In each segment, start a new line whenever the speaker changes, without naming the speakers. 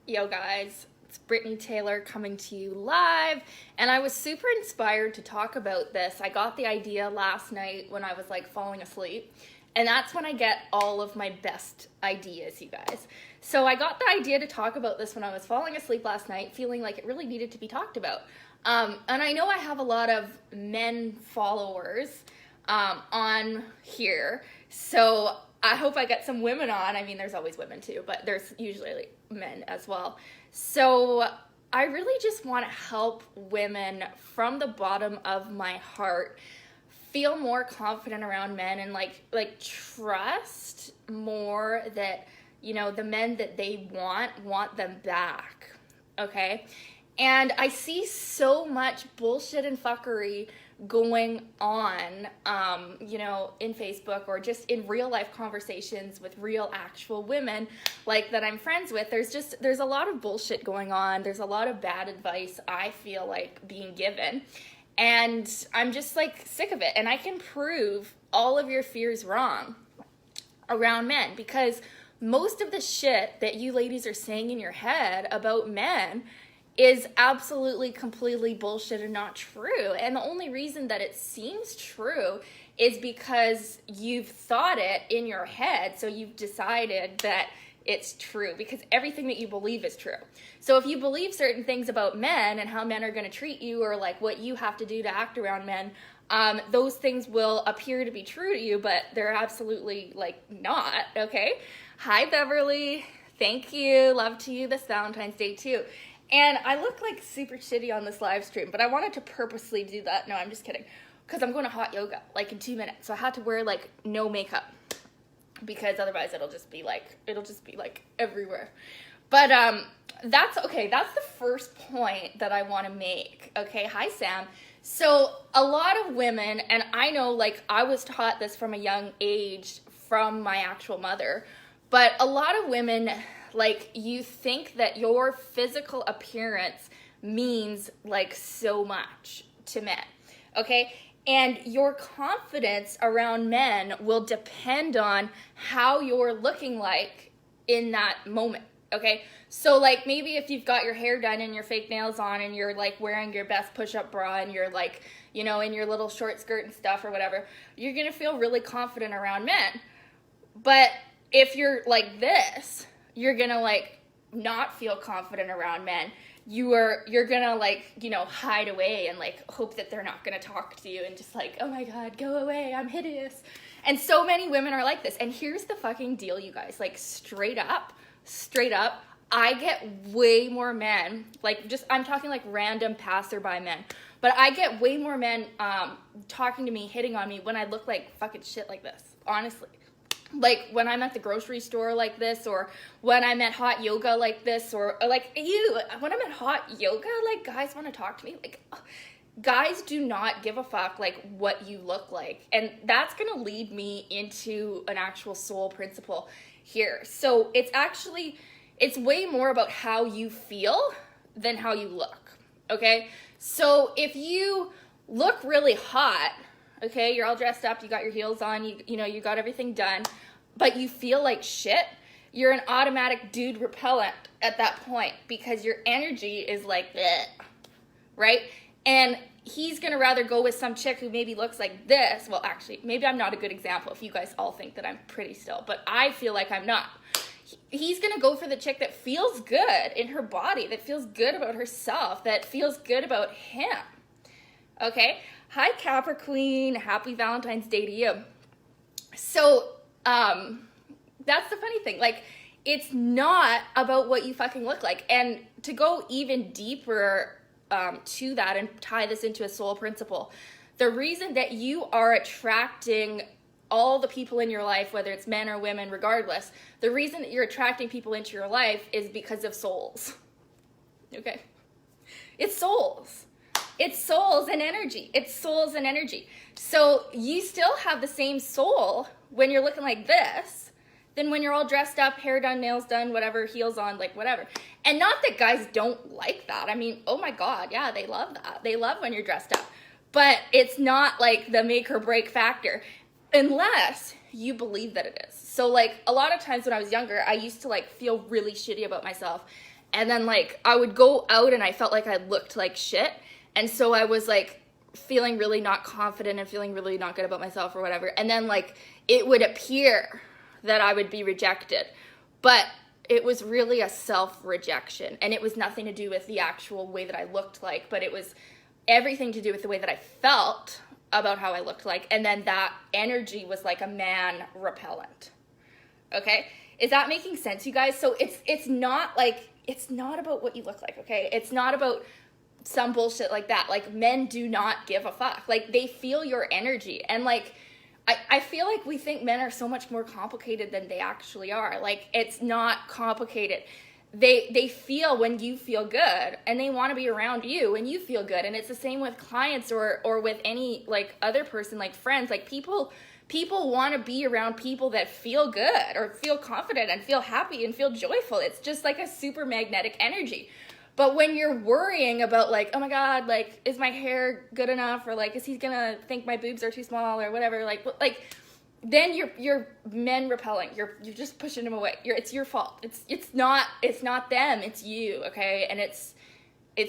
Yo guys, it's Brittany Taylor coming to you live, and I was super inspired to talk about this. I got the idea last night when I was like falling asleep, and that's when I get all of my best ideas, you guys. So I got the idea to talk about this when I was falling asleep last night, feeling like it really needed to be talked about. And I know I have a lot of men followers on here, so I hope I get some women on. I mean, there's always women too, but there's usually like men as well. So I really just want to help women from the bottom of my heart feel more confident around men and like trust more that, you know, the men that they want them back. Okay? And I see so much bullshit and fuckery going on, you know, in Facebook or just in real life conversations with real actual women like that I'm friends with. There's a lot of bullshit going on. There's a lot of bad advice I feel like being given. And I'm just like sick of it. And I can prove all of your fears wrong around men, because most of the shit that you ladies are saying in your head about men is absolutely, completely bullshit and not true. And the only reason that it seems true is because you've thought it in your head, so you've decided that it's true, because everything that you believe is true. So if you believe certain things about men and how men are gonna treat you, or like what you have to do to act around men, those things will appear to be true to you, but they're absolutely like not, okay? Hi, Beverly. Thank you. Love to you this Valentine's Day too. And I look like super shitty on this live stream, but I wanted to purposely do that. No, I'm just kidding. Because I'm going to hot yoga, like in 2 minutes. So I had to wear like no makeup, because otherwise it'll just be like everywhere. But that's okay. That's the first point that I want to make. Okay. Hi, Sam. So a lot of women, and I know like I was taught this from a young age from my actual mother, but a lot of women, like, you think that your physical appearance means like so much to men, okay? And your confidence around men will depend on how you're looking like in that moment, okay? So like maybe if you've got your hair done and your fake nails on and you're like wearing your best push-up bra and you're like, you know, in your little short skirt and stuff or whatever, you're gonna feel really confident around men. But if you're like this, you're gonna like not feel confident around men. You're gonna like, you know, hide away and like hope that they're not gonna talk to you and just like, oh my God, go away, I'm hideous. And so many women are like this. And here's the fucking deal, you guys, like straight up, I get way more men, like just, I'm talking like random passerby men, but I get way more men talking to me, hitting on me when I look like fucking shit like this, honestly. Like when I'm at the grocery store like this, or when I'm at hot yoga like this, or like when I'm at hot yoga, like guys want to talk to me, like guys do not give a fuck like what you look like. And that's gonna lead me into an actual soul principle here. So it's way more about how you feel than how you look, okay? So if you look really hot, okay, you're all dressed up, you got your heels on, you know, you got everything done, but you feel like shit, you're an automatic dude repellent at that point, because your energy is like, bleh, right? And he's gonna rather go with some chick who maybe looks like this. Well, actually, maybe I'm not a good example if you guys all think that I'm pretty still, but I feel like I'm not. He's gonna go for the chick that feels good in her body, that feels good about herself, that feels good about him, okay? Hi, Capricorn. Happy Valentine's Day to you. So, that's the funny thing. Like, it's not about what you fucking look like. And to go even deeper to that and tie this into a soul principle, the reason that you are attracting all the people in your life, whether it's men or women, regardless, the reason that you're attracting people into your life is because of souls. Okay? It's souls. It's souls and energy. It's souls and energy. So you still have the same soul when you're looking like this than when you're all dressed up, hair done, nails done, whatever, heels on, like whatever. And not that guys don't like that. I mean, oh my God, yeah, they love that. They love when you're dressed up. But it's not like the make or break factor unless you believe that it is. So like a lot of times when I was younger, I used to like feel really shitty about myself And then like I would go out and I felt like I looked like shit. And so I was like feeling really not confident and feeling really not good about myself or whatever. And then like it would appear that I would be rejected. But it was really a self-rejection. And it was nothing to do with the actual way that I looked like, but it was everything to do with the way that I felt about how I looked like. And then that energy was like a man repellent. Okay? Is that making sense, you guys? So it's not about what you look like, okay? It's not about some bullshit like that. Like, men do not give a fuck. Like, they feel your energy. And like, I feel like we think men are so much more complicated than they actually are. Like, it's not complicated. They feel when you feel good, and they want to be around you when you feel good. And it's the same with clients or with any like other person, like friends. Like people want to be around people that feel good or feel confident and feel happy and feel joyful. It's just like a super magnetic energy. But when you're worrying about like, oh my God, like, is my hair good enough? Or like, is he gonna think my boobs are too small or whatever? Like then you're men repelling. You're just pushing them away. It's your fault. It's not them. It's you. Okay. And it's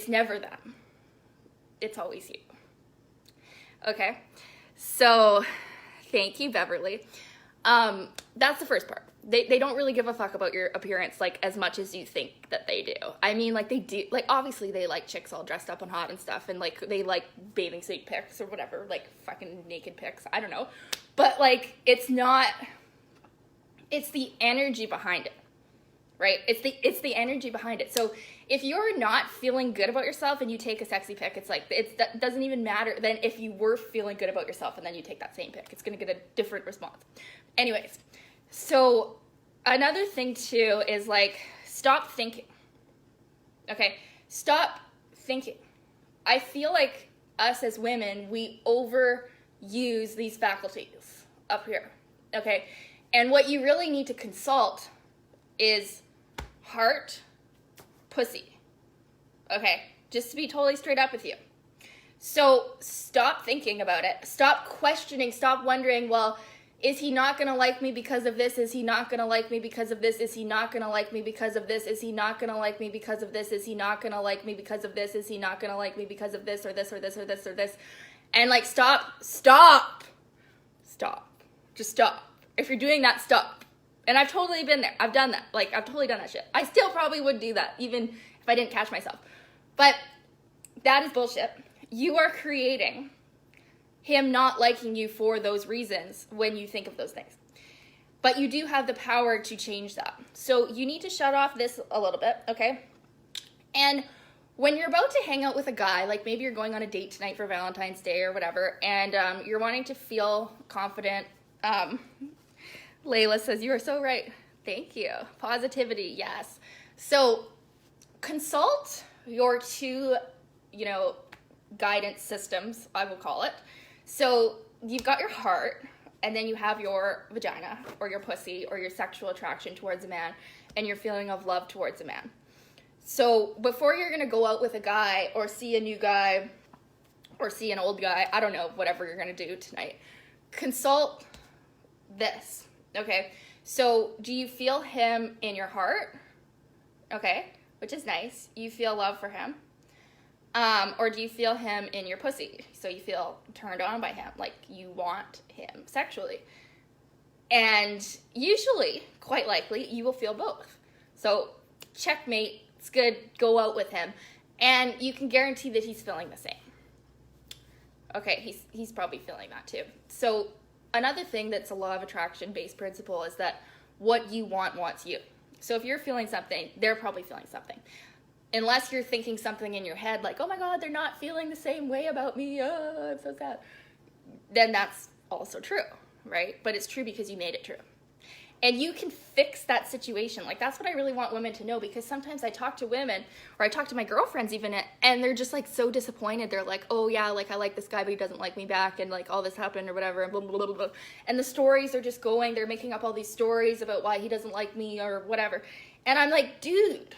never them. It's always you. Okay. So thank you, Beverly. That's the first part. They don't really give a fuck about your appearance like as much as you think that they do. I mean, like they do, like obviously they like chicks all dressed up and hot and stuff, and like they like bathing suit pics or whatever, like fucking naked pics. I don't know, but like it's the energy behind it, right? It's the energy behind it. So if you're not feeling good about yourself and you take a sexy pic, it's like that doesn't even matter than if you were feeling good about yourself and then you take that same pic. It's gonna get a different response. Anyways. So another thing too is like, stop thinking. Okay, stop thinking. I feel like us as women, we overuse these faculties up here. Okay, and what you really need to consult is heart, pussy. Okay, just to be totally straight up with you. So stop thinking about it. Stop questioning. Stop wondering, well, is he not going to like me because of this? Is he not going to like me because of this? Is he not going to like me because of this? Is he not going to like me because of this? Is he not going to like me because of this? Is he not going to like me because of this or this or this or this or this? And like, stop. Just stop. If you're doing that, stop. And I've totally been there. I've done that. Like, I've totally done that shit. I still probably would do that, even if I didn't catch myself. But that is bullshit. You are creating him not liking you for those reasons when you think of those things. But you do have the power to change that. So you need to shut off this a little bit, okay? And when you're about to hang out with a guy, like maybe you're going on a date tonight for Valentine's Day or whatever, and you're wanting to feel confident. Layla says, you are so right. Thank you. Positivity, yes. So consult your two, guidance systems, I will call it. So you've got your heart, and then you have your vagina or your pussy or your sexual attraction towards a man and your feeling of love towards a man. So before you're going to go out with a guy or see a new guy or see an old guy, I don't know, whatever you're going to do tonight, consult this, okay? So do you feel him in your heart? Okay, which is nice. You feel love for him. Or do you feel him in your pussy? So you feel turned on by him, like you want him sexually. And usually, quite likely, you will feel both. So checkmate, it's good, go out with him. And you can guarantee that he's feeling the same. Okay, he's probably feeling that too. So another thing that's a law of attraction based principle is that what you want wants you. So if you're feeling something, they're probably feeling something. Unless you're thinking something in your head like, oh my God, they're not feeling the same way about me. Oh, I'm so sad. Then that's also true, right? But it's true because you made it true. And you can fix that situation. Like, that's what I really want women to know, because sometimes I talk to women, or I talk to my girlfriends even, and they're just like so disappointed. They're like, oh yeah, like I like this guy, but he doesn't like me back, and like all this happened or whatever, and blah, blah, blah, blah. And the stories are just going, they're making up all these stories about why he doesn't like me or whatever. And I'm like, dude,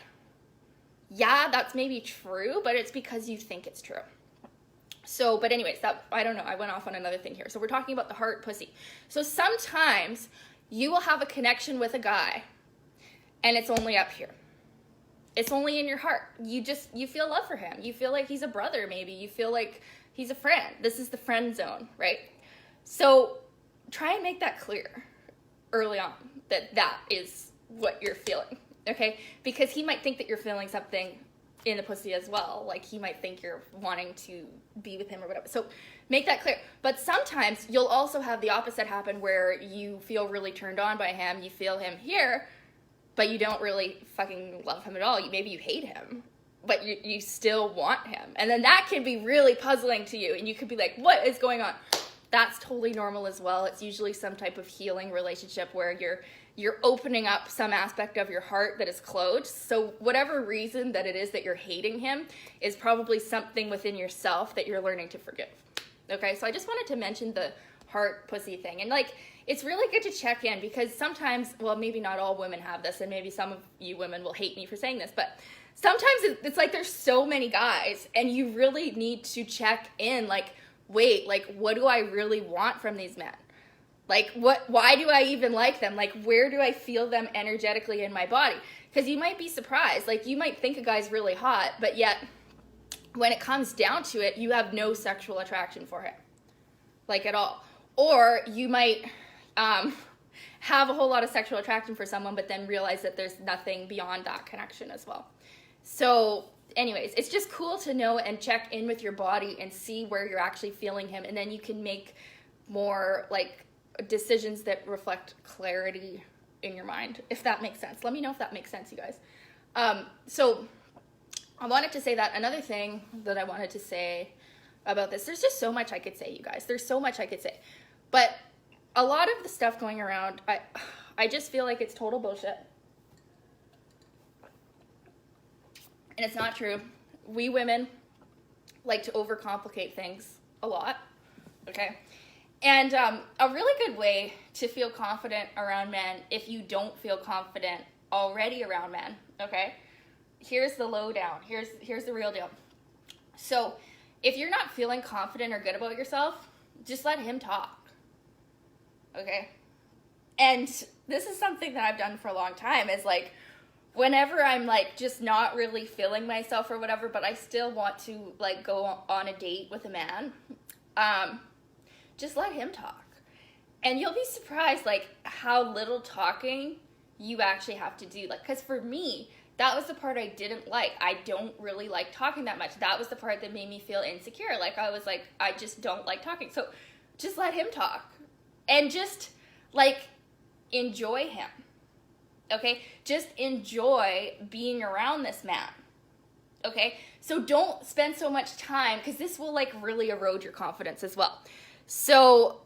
yeah, that's maybe true, but it's because you think it's true. So, but anyways, I don't know, I went off on another thing here. So we're talking about the heart pussy. So sometimes you will have a connection with a guy and it's only up here. It's only in your heart. You feel love for him. You feel like he's a brother, maybe. You feel like he's a friend. This is the friend zone, right? So try and make that clear early on, that is what you're feeling, okay? Because he might think that you're feeling something in the pussy as well. Like, he might think you're wanting to be with him or whatever. So make that clear. But sometimes you'll also have the opposite happen, where you feel really turned on by him. You feel him here, but you don't really fucking love him at all. Maybe you hate him, but you still want him. And then that can be really puzzling to you. And you could be like, what is going on? That's totally normal as well. It's usually some type of healing relationship where you're opening up some aspect of your heart that is closed. So whatever reason that it is that you're hating him is probably something within yourself that you're learning to forgive. Okay, so I just wanted to mention the heart pussy thing. And like, it's really good to check in, because sometimes, well, maybe not all women have this, and maybe some of you women will hate me for saying this, but sometimes it's like there's so many guys, and you really need to check in, like, wait, like, what do I really want from these men? Like, why do I even like them? Like, where do I feel them energetically in my body? Because you might be surprised. Like, you might think a guy's really hot, but yet when it comes down to it, you have no sexual attraction for him, like, at all. Or you might have a whole lot of sexual attraction for someone, but then realize that there's nothing beyond that connection as well. So anyways, it's just cool to know and check in with your body and see where you're actually feeling him, and then you can make more like decisions that reflect clarity in your mind, if that makes sense. Let me know if that makes sense, you guys. So I wanted to say that. Another thing that I wanted to say about this, there's just so much I could say, you guys. There's so much I could say. But a lot of the stuff going around, I just feel like it's total bullshit. And it's not true. We women like to overcomplicate things a lot, okay? And a really good way to feel confident around men, if you don't feel confident already around men, okay? Here's the lowdown. Here's the real deal. So if you're not feeling confident or good about yourself, just let him talk, okay? And this is something that I've done for a long time, is like, whenever I'm like just not really feeling myself or whatever, but I still want to like go on a date with a man, just let him talk. And you'll be surprised like how little talking you actually have to do. Like, because for me, that was the part I didn't like. I don't really like talking that much. That was the part that made me feel insecure. Like, I was like, I just don't like talking. So just let him talk and just like enjoy him. Okay, just enjoy being around this man. Okay, so don't spend so much time, because this will like really erode your confidence as well. So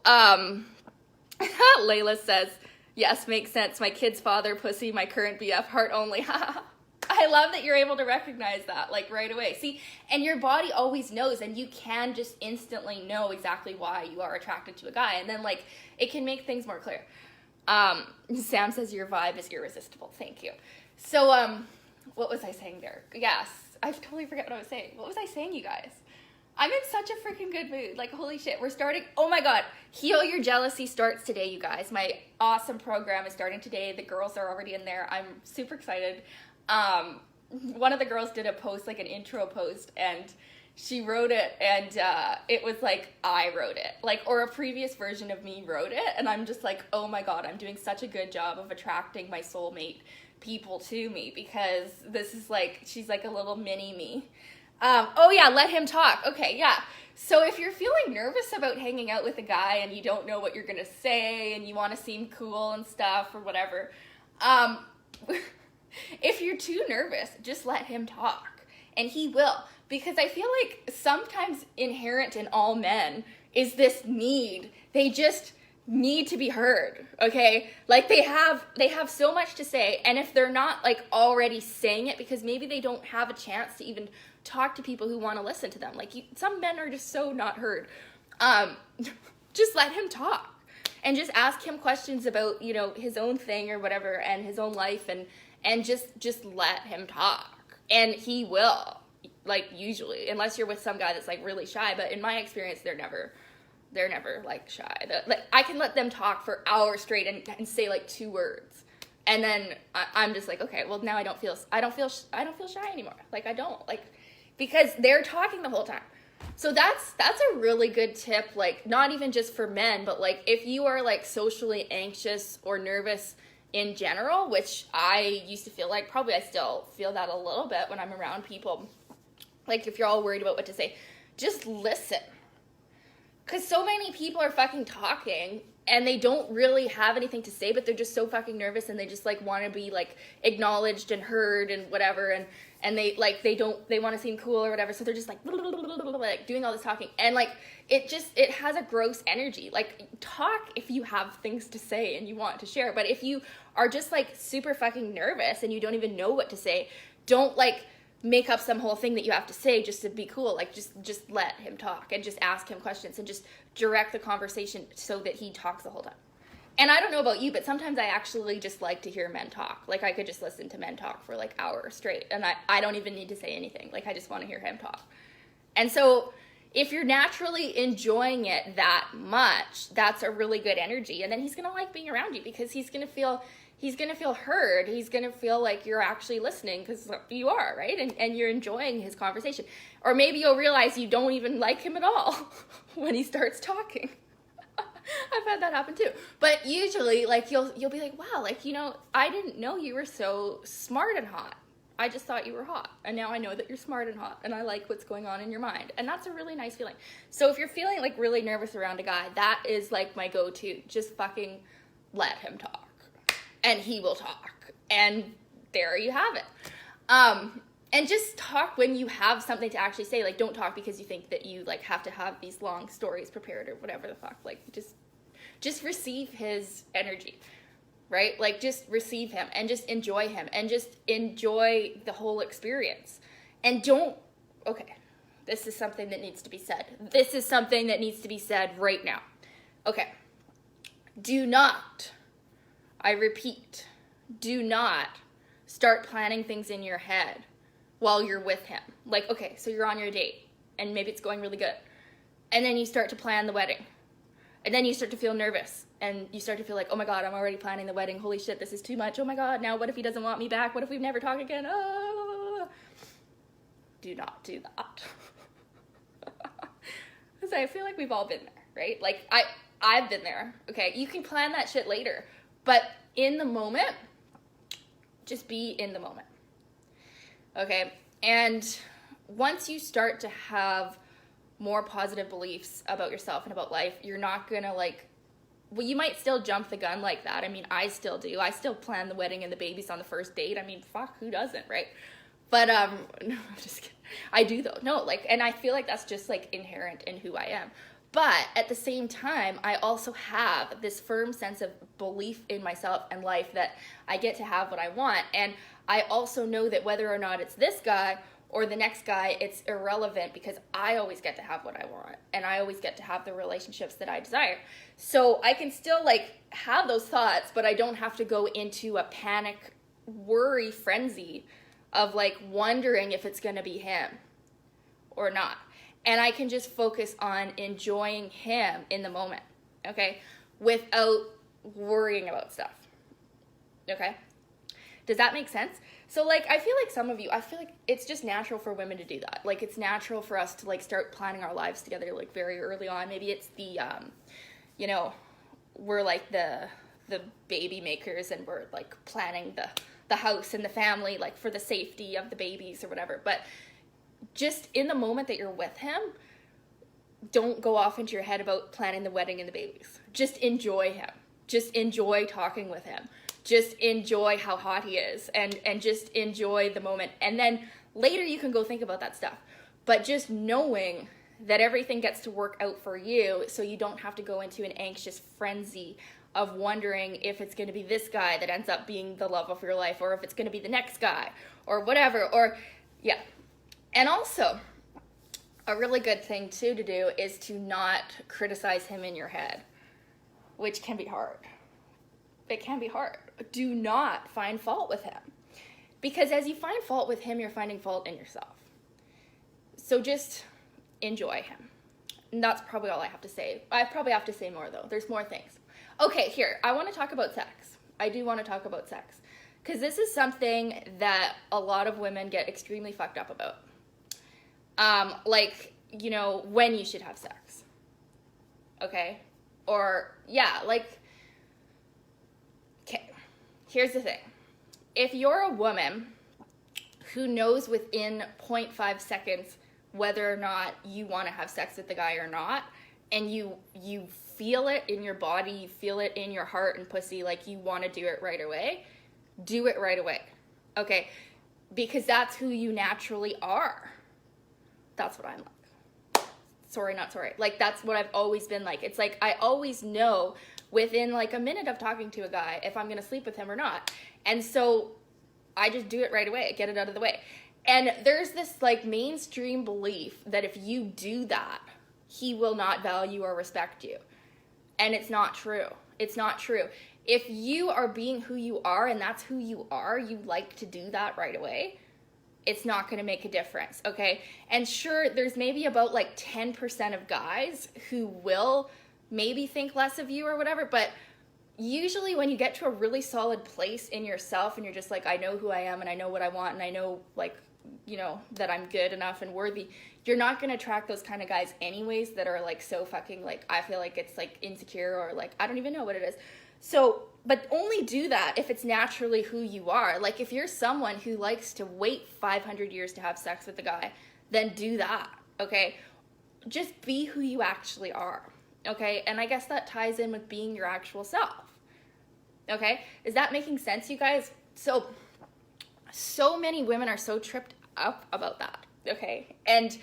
Layla says, yes, makes sense. My kid's father, pussy, my current BF, heart only. I love that you're able to recognize that like right away. See, and your body always knows, and you can just instantly know exactly why you are attracted to a guy, and then like it can make things more clear. Sam says your vibe is irresistible. Thank you. So, what was I saying there? Yes, I totally forget what I was saying. What was I saying, you guys? I'm in such a freaking good mood. Like, holy shit, we're starting. Oh my God. Heal Your Jealousy starts today, you guys. My awesome program is starting today. The girls are already in there. I'm super excited. One of the girls did a post, like an intro post, and she wrote it, and it was like I wrote it, like, or a previous version of me wrote it, and I'm just like, oh my God, I'm doing such a good job of attracting my soulmate people to me, because this is like, she's like a little mini me. Oh yeah, let him talk. Okay, yeah. So if you're feeling nervous about hanging out with a guy and you don't know what you're gonna say and you want to seem cool and stuff or whatever, if you're too nervous, just let him talk, and he will. Because I feel like sometimes inherent in all men is this need. They just need to be heard, okay? Like, they have so much to say, and if they're not like already saying it, because maybe they don't have a chance to even talk to people who want to listen to them. Like, some men are just so not heard. Just let him talk, and just ask him questions about, you know, his own thing or whatever, and his own life, and just let him talk, and he will. Like, usually, unless you're with some guy that's like really shy, but in my experience, they're never like shy. Like, I can let them talk for hours straight and say like 2 words, And then I'm just like, okay, well now I don't feel shy anymore. Like I don't, like, because they're talking the whole time. So that's a really good tip, like not even just for men, but like if you are like socially anxious or nervous in general, which I used to feel like, probably I still feel that a little bit when I'm around people. Like if you're all worried about what to say, just listen. Because so many people are fucking talking and they don't really have anything to say, but they're just so fucking nervous and they just like want to be like acknowledged and heard and whatever, and they like they want to seem cool or whatever, so they're just like doing all this talking, and like it has a gross energy. Like talk if you have things to say and you want to share, but if you are just like super fucking nervous and you don't even know what to say, don't like make up some whole thing that you have to say just to be cool. Like just let him talk and just ask him questions and just direct the conversation so that he talks the whole time. And I don't know about you, but sometimes I actually just like to hear men talk. Like I could just listen to men talk for like hours straight and I don't even need to say anything. Like I just want to hear him talk. And so if you're naturally enjoying it that much, that's a really good energy. And then he's going to like being around you because he's going to feel heard. He's going to feel like you're actually listening because you are, right? And you're enjoying his conversation. Or maybe you'll realize you don't even like him at all when he starts talking. I've had that happen too. But usually, like, you'll be like, wow, like, you know, I didn't know you were so smart and hot. I just thought you were hot. And now I know that you're smart and hot. And I like what's going on in your mind. And that's a really nice feeling. So if you're feeling, like, really nervous around a guy, that is, like, my go-to. Just fucking let him talk. And he will talk. And there you have it. And just talk when you have something to actually say. Like, don't talk because you think that you, like, have to have these long stories prepared or whatever the fuck. Like, just receive his energy, right? Like, just receive him and just enjoy him and just enjoy the whole experience. And don't, okay, this is something that needs to be said. This is something that needs to be said right now. Okay. Do not, I repeat, do not start planning things in your head while you're with him. Like, okay, so you're on your date and maybe it's going really good. And then you start to plan the wedding. And then you start to feel nervous and you start to feel like, oh my God, I'm already planning the wedding. Holy shit, this is too much. Oh my God, now what if he doesn't want me back? What if we never talk again? Oh. Do not do that. Because I feel like we've all been there, right? Like, I've been there. Okay, you can plan that shit later. But in the moment, just be in the moment. Okay, and once you start to have more positive beliefs about yourself and about life, you're not gonna like, well, you might still jump the gun like that. I mean, I still do. I still plan the wedding and the babies on the first date. I mean, fuck, who doesn't, right? But, no, I'm just kidding. I do though. No, like, and I feel like that's just like inherent in who I am. But at the same time, I also have this firm sense of belief in myself and life that I get to have what I want. And I also know that whether or not it's this guy or the next guy, it's irrelevant because I always get to have what I want. And I always get to have the relationships that I desire. So I can still like have those thoughts, but I don't have to go into a panic, worry frenzy of like wondering if it's going to be him or not. And I can just focus on enjoying him in the moment, okay? Without worrying about stuff, okay? Does that make sense? So, like, I feel like some of you, I feel like it's just natural for women to do that. Like, it's natural for us to, like, start planning our lives together, like, very early on. Maybe it's the, you know, we're, like, the baby makers and we're, like, planning the house and the family, like, for the safety of the babies or whatever. But just in the moment that you're with him, don't go off into your head about planning the wedding and the babies. Just enjoy him. Just enjoy talking with him. Just enjoy how hot he is and just enjoy the moment. And then later you can go think about that stuff. But just knowing that everything gets to work out for you so you don't have to go into an anxious frenzy of wondering if it's going to be this guy that ends up being the love of your life or if it's going to be the next guy or whatever. Or, yeah. And also, a really good thing, too, to do is to not criticize him in your head, which can be hard. It can be hard. Do not find fault with him. Because as you find fault with him, you're finding fault in yourself. So just enjoy him. And that's probably all I have to say. I probably have to say more, though. There's more things. Okay, here. I want to talk about sex. I do want to talk about sex. Because this is something that a lot of women get extremely fucked up about. Like, you know, when you should have sex. Okay? Or, yeah, like, okay, here's the thing. If you're a woman who knows within 0.5 seconds whether or not you want to have sex with the guy or not, and you feel it in your body, you feel it in your heart and pussy, like you want to do it right away, do it right away. Okay? Because that's who you naturally are. That's what I'm like. Sorry, not sorry. Like, that's what I've always been like. It's like, I always know within like a minute of talking to a guy if I'm going to sleep with him or not. And so I just do it right away, get it out of the way. And there's this like mainstream belief that if you do that, he will not value or respect you. And it's not true. It's not true. If you are being who you are and that's who you are, you like to do that right away, it's not going to make a difference, okay? And sure, there's maybe about like 10% of guys who will maybe think less of you or whatever, but usually when you get to a really solid place in yourself and you're just like, I know who I am and I know what I want and I know, like, you know, that I'm good enough and worthy, you're not going to attract those kind of guys anyways that are like so fucking like, I feel like it's like insecure or like, I don't even know what it is. So, but only do that if it's naturally who you are. Like, if you're someone who likes to wait 500 years to have sex with a guy, then do that, okay? Just be who you actually are, okay? And I guess that ties in with being your actual self, okay? Is that making sense, you guys? So many women are so tripped up about that, okay? And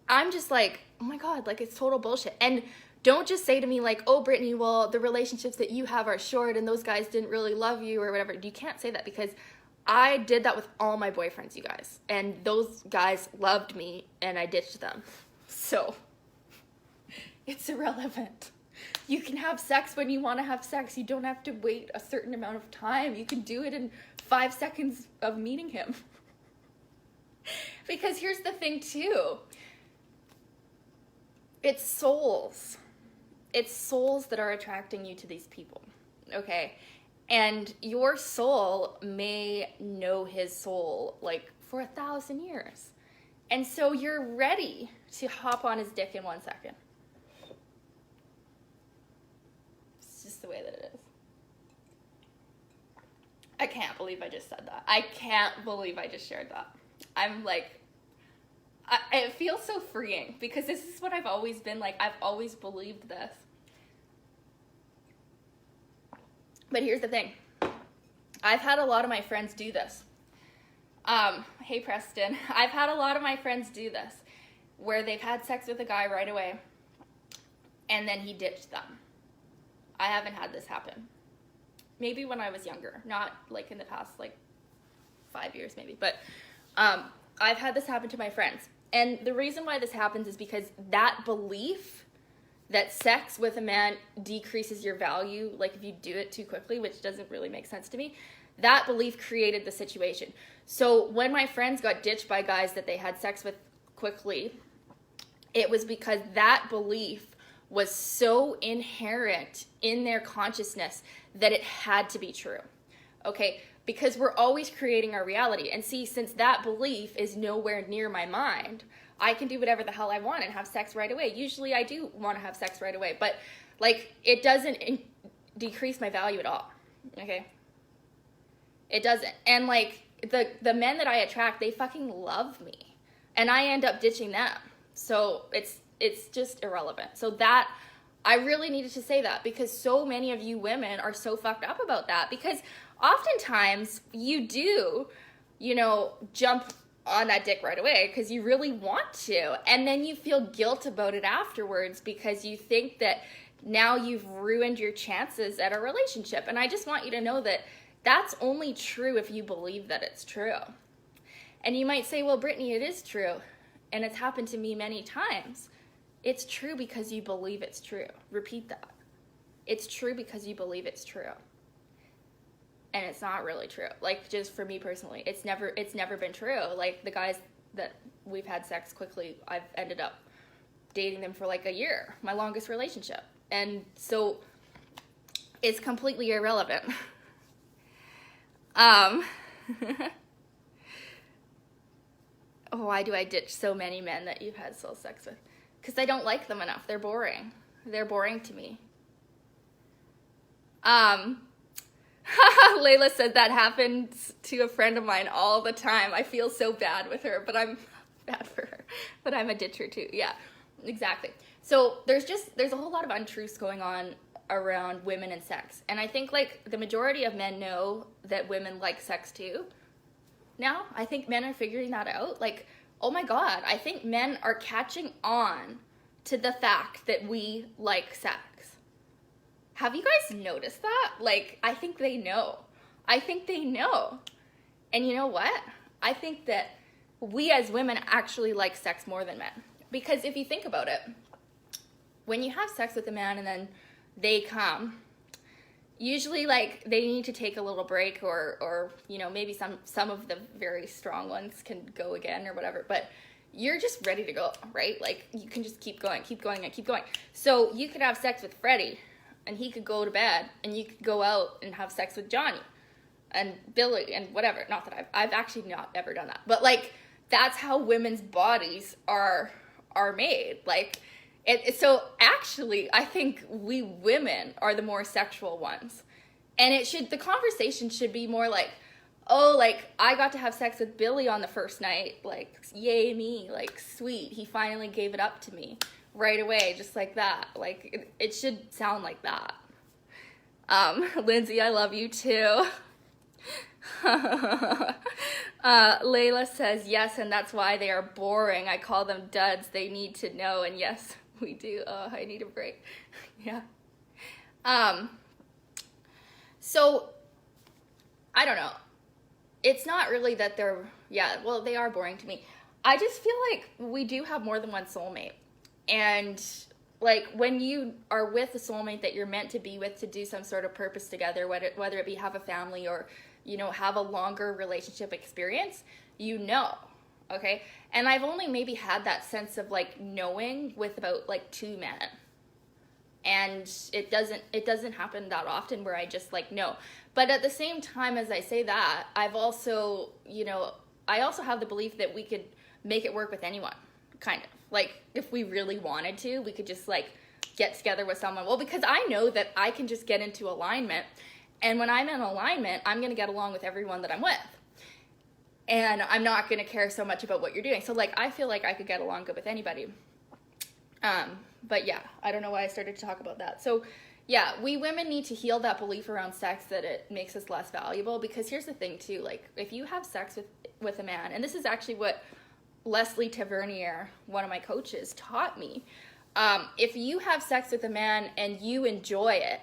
I'm just like, oh my God, like, it's total bullshit. And don't just say to me like, oh, Brittany, well, the relationships that you have are short and those guys didn't really love you or whatever. You can't say that because I did that with all my boyfriends, you guys. And those guys loved me and I ditched them. So it's irrelevant. You can have sex when you want to have sex. You don't have to wait a certain amount of time. You can do it in 5 seconds of meeting him. Because here's the thing too. It's souls. It's souls that are attracting you to these people, okay? And your soul may know his soul, like, for 1,000 years. And so you're ready to hop on his dick in 1 second. It's just the way that it is. I can't believe I just said that. I can't believe I just shared that. I'm like, it feels so freeing because this is what I've always been like. I've always believed this. But here's the thing. I've had a lot of my friends do this. Hey, Preston. I've had a lot of my friends do this where they've had sex with a guy right away and then he ditched them. I haven't had this happen. Maybe when I was younger, not like in the past like 5 years maybe, but I've had this happen to my friends. And the reason why this happens is because that belief that sex with a man decreases your value, like if you do it too quickly, which doesn't really make sense to me, that belief created the situation. So when my friends got ditched by guys that they had sex with quickly, it was because that belief was so inherent in their consciousness that it had to be true, okay? Because we're always creating our reality. And see, since that belief is nowhere near my mind, I can do whatever the hell I want and have sex right away. Usually I do want to have sex right away, but like it doesn't decrease my value at all, okay? It doesn't. And like the men that I attract, they fucking love me. And I end up ditching them. So it's just irrelevant. So that, I really needed to say that because so many of you women are so fucked up about that because oftentimes you do, you know, jump on that dick right away because you really want to. And then you feel guilt about it afterwards because you think that now you've ruined your chances at a relationship. And I just want you to know that that's only true if you believe that it's true. And you might say, well, Brittany, it is true. And it's happened to me many times. It's true because you believe it's true. Repeat that. It's true because you believe it's true. And it's not really true. Like, just for me personally, it's never been true. Like, the guys that we've had sex quickly, I've ended up dating them for like a year, my longest relationship. And so it's completely irrelevant. Um, why do I ditch so many men that you've had soul sex with? Because I don't like them enough. They're boring. They're boring to me. Layla said that happens to a friend of mine all the time. I feel so bad with her, but I'm bad for her. But I'm a ditcher too. Yeah, exactly. So there's a whole lot of untruths going on around women and sex. And I think like the majority of men know that women like sex too. Now, I think men are figuring that out. Like, oh my God, I think men are catching on to the fact that we like sex. Have you guys noticed that? Like, I think they know. I think they know. And you know what? I think that we as women actually like sex more than men. Because if you think about it, when you have sex with a man and then they come, usually like they need to take a little break or you know, maybe some of the very strong ones can go again or whatever, but you're just ready to go, right? Like you can just keep going and keep going. So you could have sex with Freddie and he could go to bed and you could go out and have sex with Johnny and Billy and whatever. Not that I've actually not ever done that, but like that's how women's bodies are made. Like so actually I think we women are the more sexual ones. And the conversation should be more like, oh, like I got to have sex with Billy on the first night, like yay me, like sweet, he finally gave it up to me right away, just like that. Like it should sound like that. Lindsay, I love you too. Layla says yes, and that's why they are boring. I call them duds. They need to know, and yes, we do. I need a break. Yeah. So I don't know. It's not really that they are boring to me. I just feel like we do have more than one soulmate. And like when you are with a soulmate that you're meant to be with to do some sort of purpose together, whether it be have a family or, you know, have a longer relationship experience, you know, okay? And I've only maybe had that sense of like knowing with about like 2 men. And it doesn't happen that often where I just like know. But at the same time as I say that, I've also, you know, I also have the belief that we could make it work with anyone, kind of. Like, if we really wanted to, we could just, like, get together with someone. Well, because I know that I can just get into alignment. And when I'm in alignment, I'm going to get along with everyone that I'm with. And I'm not going to care so much about what you're doing. So, like, I feel like I could get along good with anybody. But, yeah, I don't know why I started to talk about that. So, yeah, we women need to heal that belief around sex that it makes us less valuable. Because here's the thing, too. Like, if you have sex with a man, and this is actually what Leslie Tavernier, one of my coaches, taught me. If you have sex with a man and you enjoy it,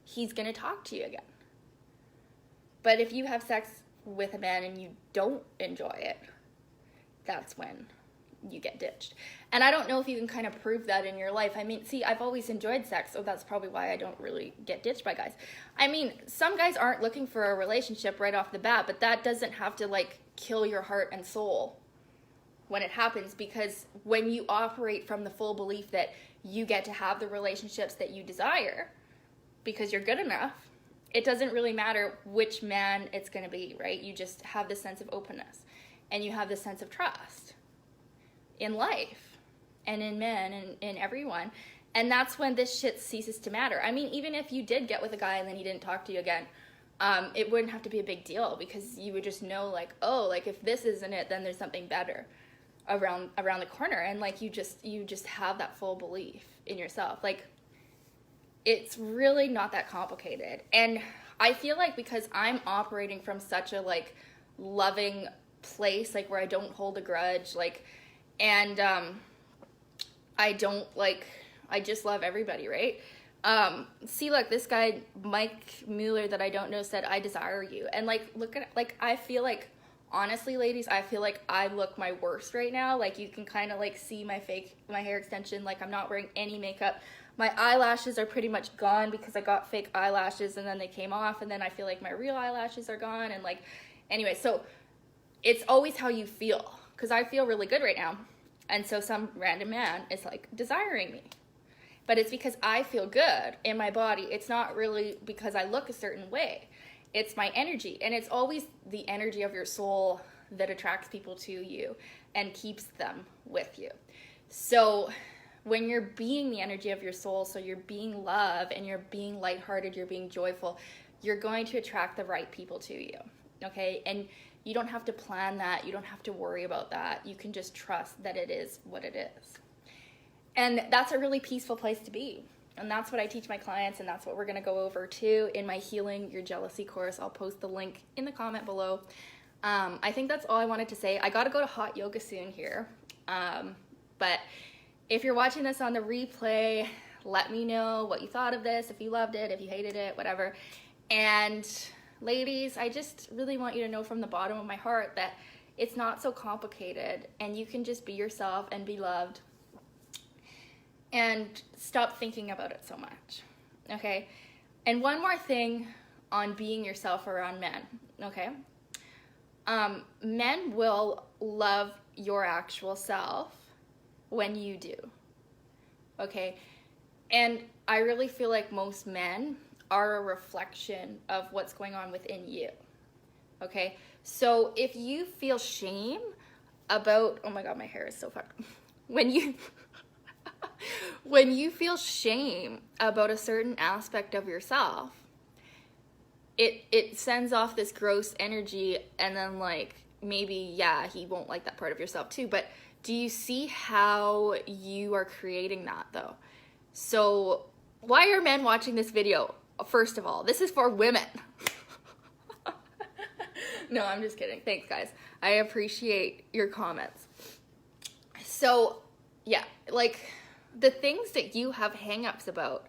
he's going to talk to you again. But if you have sex with a man and you don't enjoy it, that's when you get ditched. And I don't know if you can kind of prove that in your life. I mean, see, I've always enjoyed sex, so that's probably why I don't really get ditched by guys. I mean, some guys aren't looking for a relationship right off the bat, but that doesn't have to, like, kill your heart and soul when it happens, because when you operate from the full belief that you get to have the relationships that you desire because you're good enough, it doesn't really matter which man it's going to be, right? You just have this sense of openness and you have this sense of trust in life and in men and in everyone. And that's when this shit ceases to matter. I mean, even if you did get with a guy and then he didn't talk to you again, it wouldn't have to be a big deal, because you would just know, like, oh, like if this isn't it, then there's something better around the corner. And like you just have that full belief in yourself. Like, it's really not that complicated. And I feel like because I'm operating from such a like loving place, like where I don't hold a grudge, like, and I don't like, I just love everybody, right? See, look, this guy Mike Mueller that I don't know said, I desire you. And like, look at, like, I feel like, honestly, ladies, I feel like I look my worst right now. Like, you can kind of like see my hair extension. Like, I'm not wearing any makeup. My eyelashes are pretty much gone because I got fake eyelashes and then they came off, and then I feel like my real eyelashes are gone. And like, anyway, so it's always how you feel, because I feel really good right now. And so some random man is like desiring me. But it's because I feel good in my body. It's not really because I look a certain way. It's my energy. And it's always the energy of your soul that attracts people to you and keeps them with you. So when you're being the energy of your soul, so you're being love and you're being lighthearted, you're being joyful, you're going to attract the right people to you, okay? And you don't have to plan that. You don't have to worry about that. You can just trust that it is what it is. And that's a really peaceful place to be. And that's what I teach my clients, and that's what we're going to go over too in my Healing Your Jealousy course. I'll post the link in the comment below. I think that's all I wanted to say. I got to go to hot yoga soon here. But if you're watching this on the replay, let me know what you thought of this, if you loved it, if you hated it, whatever. And ladies, I just really want you to know from the bottom of my heart that it's not so complicated, and you can just be yourself and be loved. And stop thinking about it so much, okay? And one more thing on being yourself around men, okay? Men will love your actual self when you do, okay? And I really feel like most men are a reflection of what's going on within you, okay? So if you feel shame about, oh my God, my hair is so fucked. When you feel shame about a certain aspect of yourself, it sends off this gross energy, and then like maybe, yeah, he won't like that part of yourself too, but do you see how you are creating that though? So why are men watching this video? First of all, this is for women. No, I'm just kidding. Thanks, guys. I appreciate your comments. So yeah, like the things that you have hang-ups about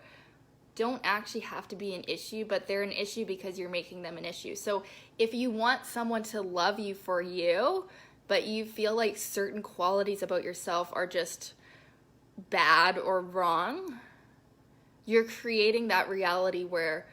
don't actually have to be an issue, but they're an issue because you're making them an issue. So if you want someone to love you for you, but you feel like certain qualities about yourself are just bad or wrong, you're creating that reality where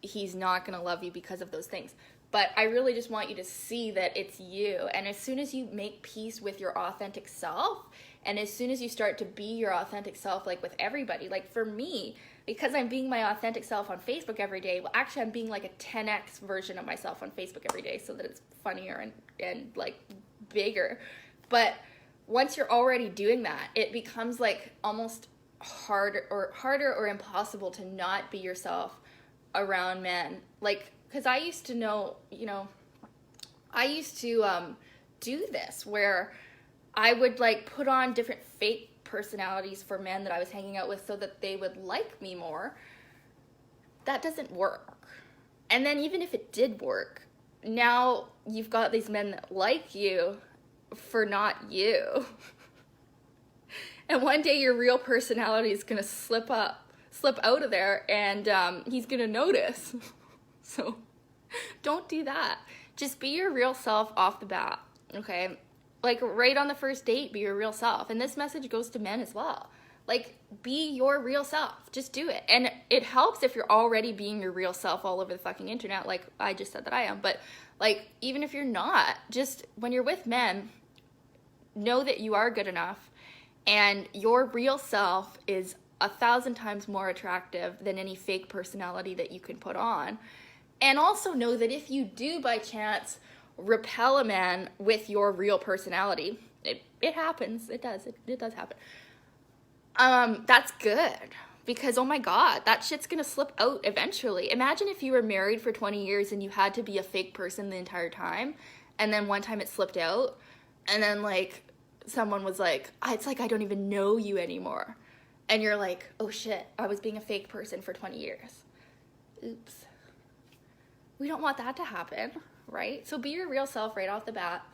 he's not going to love you because of those things. But I really just want you to see that it's you. And as soon as you make peace with your authentic self, and as soon as you start to be your authentic self, like with everybody, like for me, because I'm being my authentic self on Facebook every day, well, actually I'm being like a 10x version of myself on Facebook every day so that it's funnier and like bigger. But once you're already doing that, it becomes like almost harder or impossible to not be yourself around men. Like, because I used to know, I used to do this where I would like put on different fake personalities for men that I was hanging out with so that they would like me more. That doesn't work. And then even if it did work, now you've got these men that like you for not you. And one day your real personality is going to slip out of there, and he's going to notice. So don't do that. Just be your real self off the bat, okay? Like right on the first date, be your real self. And this message goes to men as well. Like, be your real self. Just do it. And it helps if you're already being your real self all over the fucking internet, like I just said that I am. But like, even if you're not, just when you're with men, know that you are good enough, and your real self is 1,000 times more attractive than any fake personality that you can put on. And also know that if you do by chance repel a man with your real personality, it happens. It does happen. That's good, because oh my God, that shit's gonna slip out eventually. Imagine if you were married for 20 years and you had to be a fake person the entire time, and then one time it slipped out, and then like someone was like, it's like I don't even know you anymore. And you're like, oh shit, I was being a fake person for 20 years. Oops. We don't want that to happen, right? So be your real self right off the bat.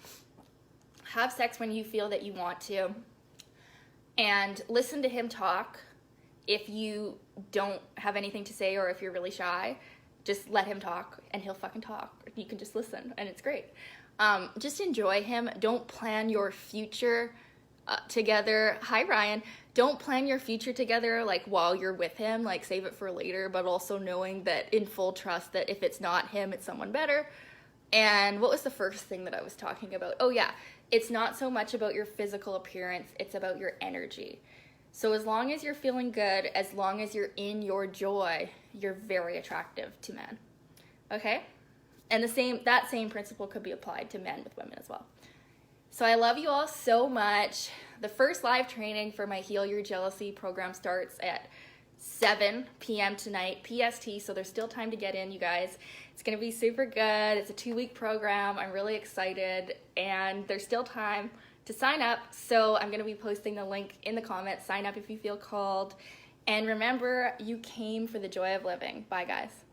Have sex when you feel that you want to. And listen to him talk. If you don't have anything to say, or if you're really shy, just let him talk and he'll fucking talk. You can just listen and it's great. Just enjoy him. Don't plan your future together. Hi, Ryan. Don't plan your future together like while you're with him, like save it for later, but also knowing that in full trust that if it's not him, it's someone better. And what was the first thing that I was talking about? Oh yeah, it's not so much about your physical appearance, it's about your energy. So as long as you're feeling good, as long as you're in your joy, you're very attractive to men. Okay? And that same principle could be applied to men with women as well. So I love you all so much. The first live training for my Heal Your Jealousy program starts at 7 p.m. tonight, PST, so there's still time to get in, you guys. It's going to be super good. It's a 2-week program. I'm really excited, and there's still time to sign up, so I'm going to be posting the link in the comments. Sign up if you feel called, and remember, you came for the joy of living. Bye, guys.